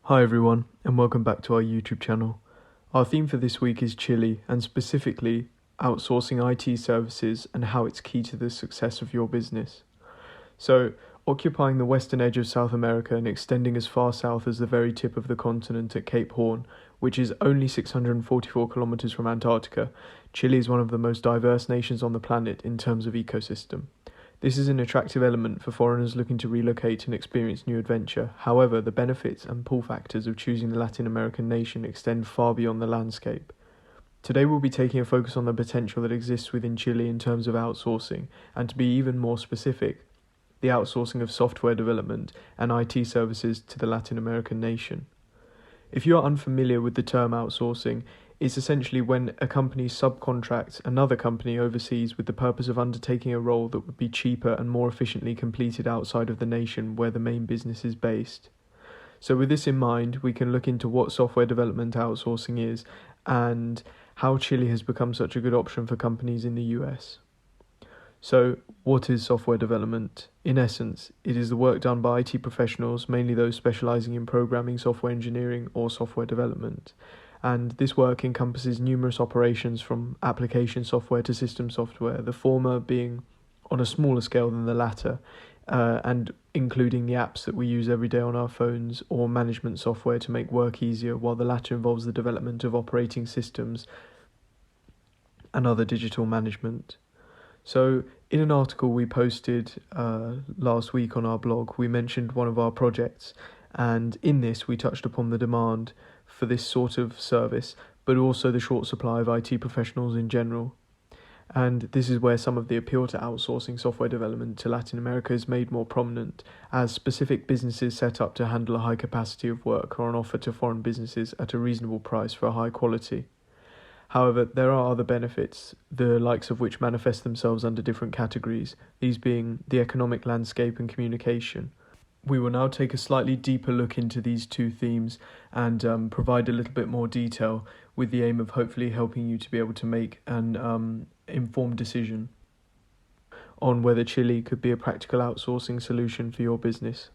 Hi everyone, and welcome back to our YouTube channel. Our theme for this week is Chile, and specifically outsourcing IT services and how it's key to the success of your business. So, occupying the western edge of South America and extending as far south as the very tip of the continent at Cape Horn, which is only 644 kilometers from Antarctica, Chile is one of the most diverse nations on the planet in terms of ecosystem. This is an attractive element for foreigners looking to relocate and experience new adventure. However, the benefits and pull factors of choosing the Latin American nation extend far beyond the landscape. Today we'll be taking a focus on the potential that exists within Chile in terms of outsourcing, and to be even more specific, the outsourcing of software development and IT services to the Latin American nation. If you are unfamiliar with the term outsourcing, it's essentially when a company subcontracts another company overseas with the purpose of undertaking a role that would be cheaper and more efficiently completed outside of the nation where the main business is based. So with this in mind, we can look into what software development outsourcing is and how Chile has become such a good option for companies in the US. So, what is software development? In essence, it is the work done by IT professionals, mainly those specializing in programming, software engineering, or software development. And this work encompasses numerous operations from application software to system software, the former being on a smaller scale than the latter, and including the apps that we use every day on our phones or management software to make work easier, while the latter involves the development of operating systems and other digital management. So, in an article we posted last week on our blog, we mentioned one of our projects, and in this we touched upon the demand for this sort of service, but also the short supply of IT professionals in general. And this is where some of the appeal to outsourcing software development to Latin America is made more prominent, as specific businesses set up to handle a high capacity of work are on offer to foreign businesses at a reasonable price for a high quality. However, there are other benefits, the likes of which manifest themselves under different categories, these being the economic landscape and communication. We will now take a slightly deeper look into these two themes and provide a little bit more detail with the aim of hopefully helping you to be able to make an informed decision on whether Chile could be a practical outsourcing solution for your business.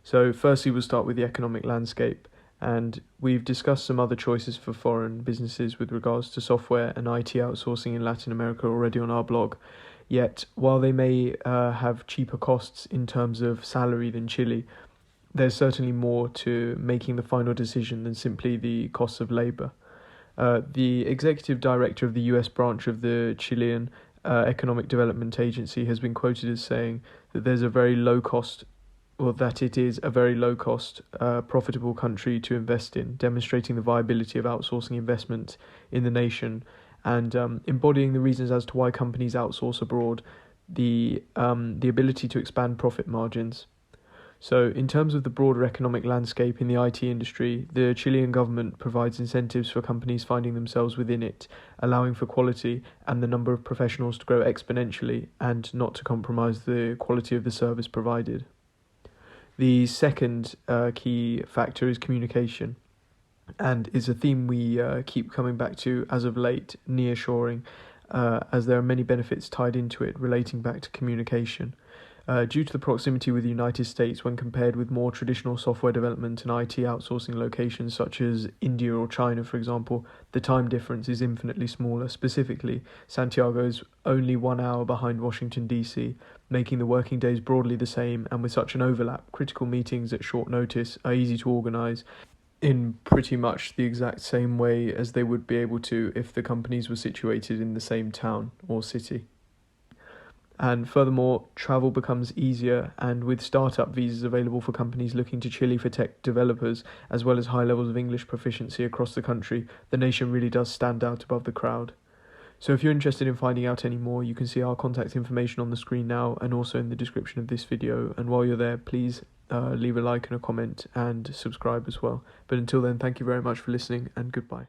So firstly, we'll start with the economic landscape. And we've discussed some other choices for foreign businesses with regards to software and IT outsourcing in Latin America already on our blog. Yet, while they may have cheaper costs in terms of salary than Chile, there's certainly more to making the final decision than simply the costs of labour. The executive director of the US branch of the Chilean Economic Development Agency has been quoted as saying that it is a very low cost, profitable country to invest in, demonstrating the viability of outsourcing investment in the nation and embodying the reasons as to why companies outsource abroad, the ability to expand profit margins. So in terms of the broader economic landscape in the IT industry, the Chilean government provides incentives for companies finding themselves within it, allowing for quality and the number of professionals to grow exponentially and not to compromise the quality of the service provided. The second key factor is communication, and is a theme we keep coming back to as of late, nearshoring, as there are many benefits tied into it relating back to communication. Due to the proximity with the United States when compared with more traditional software development and IT outsourcing locations such as India or China, for example, the time difference is infinitely smaller. Specifically, Santiago is only 1 hour behind Washington, D.C., making the working days broadly the same, and with such an overlap, critical meetings at short notice are easy to organise in pretty much the exact same way as they would be able to if the companies were situated in the same town or city. And furthermore, travel becomes easier, and with startup visas available for companies looking to Chile for tech developers, as well as high levels of English proficiency across the country, the nation really does stand out above the crowd. So if you're interested in finding out any more, you can see our contact information on the screen now and also in the description of this video. And while you're there, please leave a like and a comment and subscribe as well. But until then, thank you very much for listening, and goodbye.